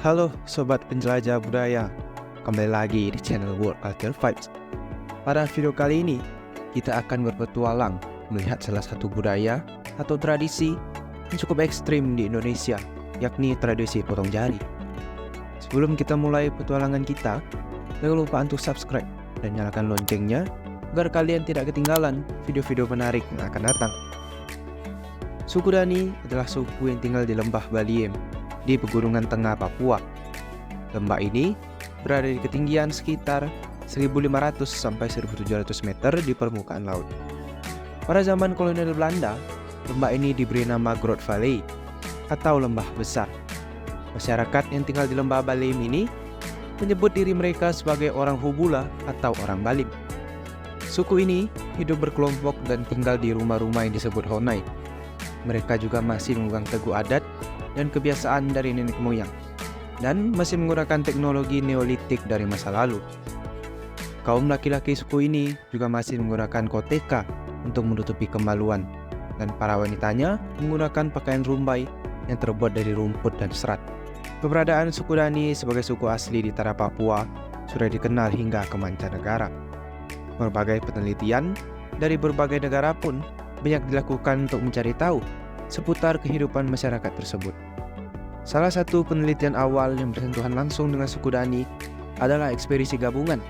Halo Sobat Penjelajah Budaya, kembali lagi di channel World Culture Vibes. Pada video kali ini, kita akan berpetualang melihat salah satu budaya atau tradisi yang cukup ekstrim di Indonesia, yakni tradisi potong jari. Sebelum kita mulai petualangan kita, jangan lupa untuk subscribe dan nyalakan loncengnya agar kalian tidak ketinggalan video-video menarik yang akan datang. Suku Dani adalah suku yang tinggal di lembah Baliem di pegunungan tengah Papua. Lembah ini berada di ketinggian sekitar 1.500 sampai 1.700 meter di permukaan laut. Pada zaman kolonial Belanda, lembah ini diberi nama Groot Valley atau lembah besar. Masyarakat yang tinggal di lembah Baliem ini menyebut diri mereka sebagai orang Hubula atau orang Balim. Suku ini hidup berkelompok dan tinggal di rumah-rumah yang disebut Honai. Mereka juga masih memegang teguh adat dan kebiasaan dari nenek moyang, dan masih menggunakan teknologi neolitik dari masa lalu. Kaum laki-laki suku ini juga masih menggunakan koteka untuk menutupi kemaluan, dan para wanitanya menggunakan pakaian rumbai yang terbuat dari rumput dan serat. Keberadaan suku Dani sebagai suku asli di tanah Papua sudah dikenal hingga ke mancanegara. Berbagai penelitian dari berbagai negara pun banyak dilakukan untuk mencari tahu seputar kehidupan masyarakat tersebut. Salah satu penelitian awal yang bersentuhan langsung dengan suku Dani adalah ekspedisi gabungan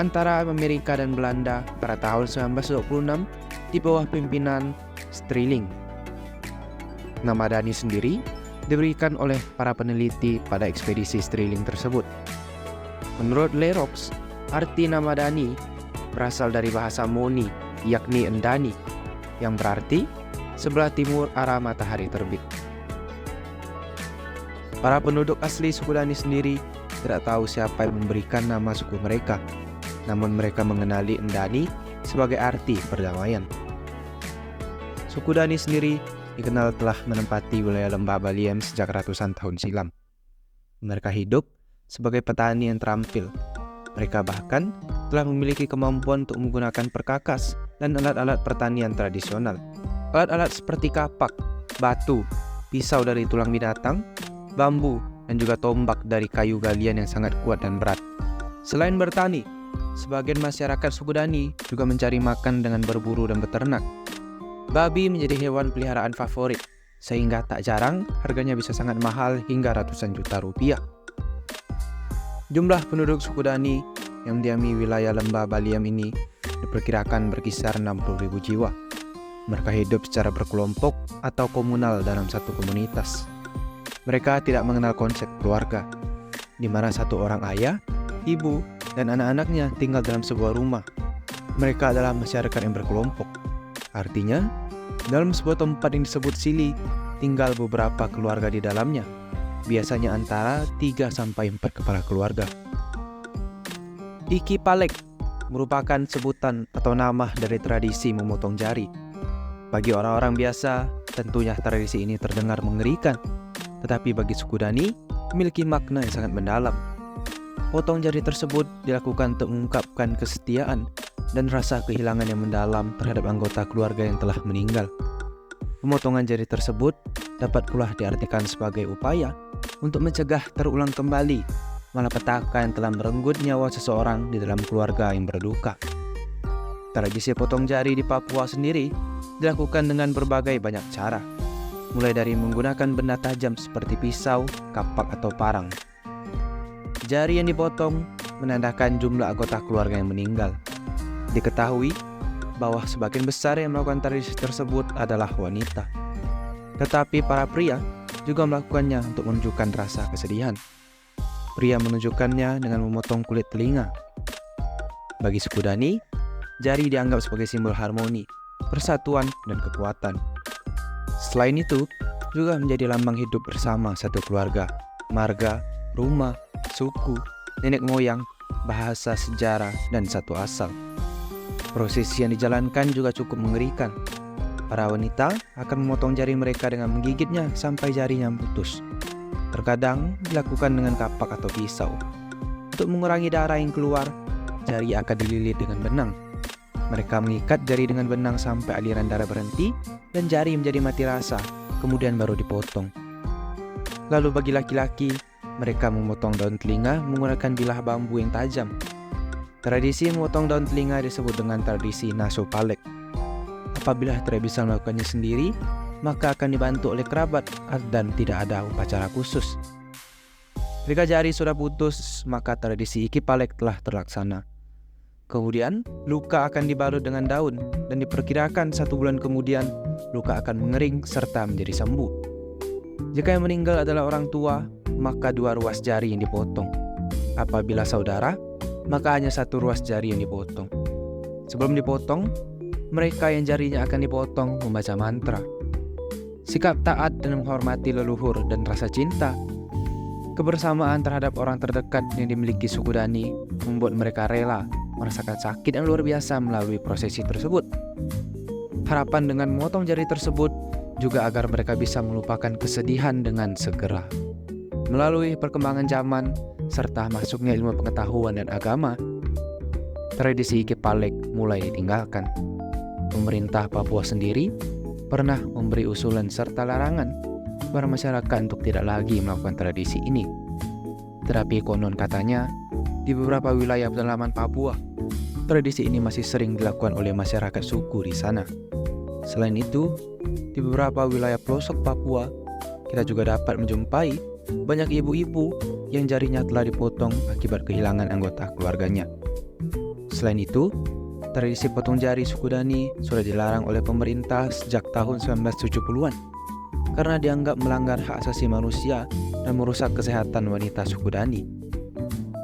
antara Amerika dan Belanda pada tahun 1926 di bawah pimpinan Sterling. Nama Dani sendiri diberikan oleh para peneliti pada ekspedisi Sterling tersebut. Menurut Lerox, arti nama Dani berasal dari bahasa Moni, yakni Endani, yang berarti sebelah timur arah matahari terbit. Para penduduk asli suku Dani sendiri tidak tahu siapa yang memberikan nama suku mereka, namun mereka mengenali Endani sebagai arti perdamaian. Suku Dani sendiri dikenal telah menempati wilayah lembah Baliem sejak ratusan tahun silam. Mereka hidup sebagai petani yang terampil. Mereka bahkan telah memiliki kemampuan untuk menggunakan perkakas dan alat-alat pertanian tradisional. Alat-alat seperti kapak, batu, pisau dari tulang binatang, bambu, dan juga tombak dari kayu galian yang sangat kuat dan berat. Selain bertani, sebagian masyarakat suku Dani juga mencari makan dengan berburu dan beternak. Babi menjadi hewan peliharaan favorit, sehingga tak jarang harganya bisa sangat mahal hingga ratusan juta rupiah. Jumlah penduduk suku Dani yang mendiami wilayah lembah Baliem ini diperkirakan berkisar 60.000 jiwa. Mereka hidup secara berkelompok atau komunal dalam satu komunitas. Mereka tidak mengenal konsep keluarga, di mana satu orang ayah, ibu, dan anak-anaknya tinggal dalam sebuah rumah. Mereka adalah masyarakat yang berkelompok. Artinya, dalam sebuah tempat yang disebut sili, tinggal beberapa keluarga di dalamnya, biasanya antara 3-4 kepala keluarga. Iki Palek merupakan sebutan atau nama dari tradisi memotong jari. Bagi orang-orang biasa, tentunya tradisi ini terdengar mengerikan, tetapi bagi suku Dani memiliki makna yang sangat mendalam. Potong jari tersebut dilakukan untuk mengungkapkan kesetiaan dan rasa kehilangan yang mendalam terhadap anggota keluarga yang telah meninggal. Pemotongan jari tersebut dapat pula diartikan sebagai upaya untuk mencegah terulang kembali malapetaka yang telah merenggut nyawa seseorang di dalam keluarga yang berduka. Tradisi potong jari di Papua sendiri dilakukan dengan berbagai banyak cara, mulai dari menggunakan benda tajam seperti pisau, kapak, atau parang. Jari yang dipotong menandakan jumlah anggota keluarga yang meninggal. Diketahui bahwa sebagian besar yang melakukan tradisi tersebut adalah wanita. Tetapi para pria juga melakukannya untuk menunjukkan rasa kesedihan. Pria menunjukkannya dengan memotong kulit telinga. Bagi suku Dani, jari dianggap sebagai simbol harmoni, persatuan, dan kekuatan. Selain itu, juga menjadi lambang hidup bersama satu keluarga, marga, rumah, suku, nenek moyang, bahasa, sejarah, dan satu asal. Prosesi yang dijalankan juga cukup mengerikan. Para wanita akan memotong jari mereka dengan menggigitnya sampai jarinya putus. Terkadang dilakukan dengan kapak atau pisau. Untuk mengurangi darah yang keluar, jari akan dililit dengan benang. Mereka mengikat jari dengan benang sampai aliran darah berhenti dan jari menjadi mati rasa, kemudian baru dipotong. Lalu bagi laki-laki, mereka memotong daun telinga menggunakan bilah bambu yang tajam. Tradisi memotong daun telinga disebut dengan tradisi naso palek. Apabila tidak bisa melakukannya sendiri, maka akan dibantu oleh kerabat dan tidak ada upacara khusus. Jika jari sudah putus, maka tradisi iki palek telah terlaksana. Kemudian, luka akan dibalut dengan daun dan diperkirakan 1 bulan kemudian luka akan mengering serta menjadi sembuh. Jika yang meninggal adalah orang tua, maka 2 ruas jari yang dipotong. Apabila saudara, maka hanya 1 ruas jari yang dipotong. Sebelum dipotong, mereka yang jarinya akan dipotong membaca mantra. Sikap taat dan menghormati leluhur dan rasa cinta, kebersamaan terhadap orang terdekat yang dimiliki suku Dani membuat mereka rela merasakan sakit yang luar biasa melalui prosesi tersebut. Harapan dengan memotong jari tersebut juga agar mereka bisa melupakan kesedihan dengan segera. Melalui perkembangan zaman serta masuknya ilmu pengetahuan dan agama, tradisi Iki Palek mulai ditinggalkan. Pemerintah Papua sendiri pernah memberi usulan serta larangan kepada masyarakat untuk tidak lagi melakukan tradisi ini. Tetapi konon katanya, di beberapa wilayah pedalaman Papua, tradisi ini masih sering dilakukan oleh masyarakat suku di sana. Selain itu, di beberapa wilayah pelosok Papua, kita juga dapat menjumpai banyak ibu-ibu yang jarinya telah dipotong akibat kehilangan anggota keluarganya. Selain itu, tradisi potong jari suku Dani sudah dilarang oleh pemerintah sejak tahun 1970-an karena dianggap melanggar hak asasi manusia dan merusak kesehatan wanita suku Dani.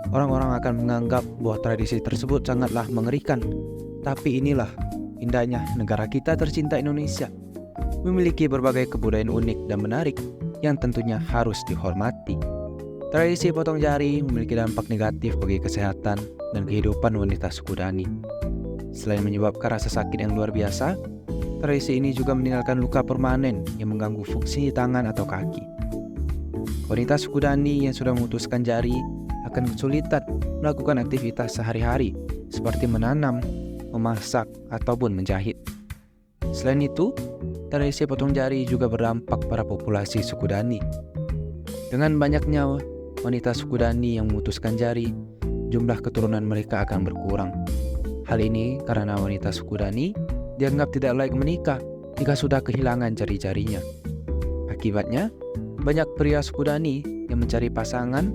Orang-orang akan menganggap bahwa tradisi tersebut sangatlah mengerikan. Tapi inilah indahnya negara kita tercinta Indonesia, memiliki berbagai kebudayaan unik dan menarik yang tentunya harus dihormati. Tradisi potong jari memiliki dampak negatif bagi kesehatan dan kehidupan wanita suku Dani. Selain menyebabkan rasa sakit yang luar biasa, tradisi ini juga meninggalkan luka permanen yang mengganggu fungsi tangan atau kaki. Wanita suku Dani yang sudah memutuskan jari akan kesulitan melakukan aktivitas sehari-hari seperti menanam, memasak, ataupun menjahit. Selain itu, tradisi potong jari juga berdampak pada populasi suku Dani. Dengan banyaknya wanita suku Dani yang memutuskan jari, jumlah keturunan mereka akan berkurang. Hal ini karena wanita suku Dani dianggap tidak layak menikah jika sudah kehilangan jari-jarinya. Akibatnya, banyak pria suku Dani yang mencari pasangan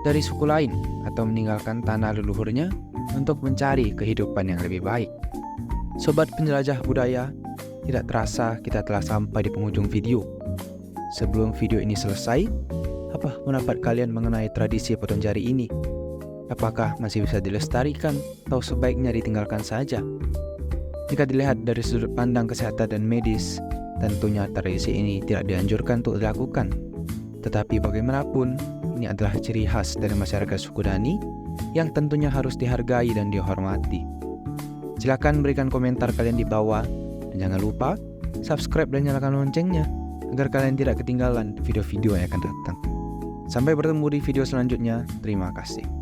dari suku lain atau meninggalkan tanah leluhurnya untuk mencari kehidupan yang lebih baik. Sobat penjelajah budaya, tidak terasa kita telah sampai di penghujung video. Sebelum video ini selesai, apa pendapat kalian mengenai tradisi potong jari ini? Apakah masih bisa dilestarikan atau sebaiknya ditinggalkan saja? Jika dilihat dari sudut pandang kesehatan dan medis, tentunya tradisi ini tidak dianjurkan untuk dilakukan. Tetapi bagaimanapun, ini adalah ciri khas dari masyarakat suku Dani yang tentunya harus dihargai dan dihormati. Silakan berikan komentar kalian di bawah, dan jangan lupa subscribe dan nyalakan loncengnya agar kalian tidak ketinggalan video-video yang akan datang. Sampai bertemu di video selanjutnya. Terima kasih.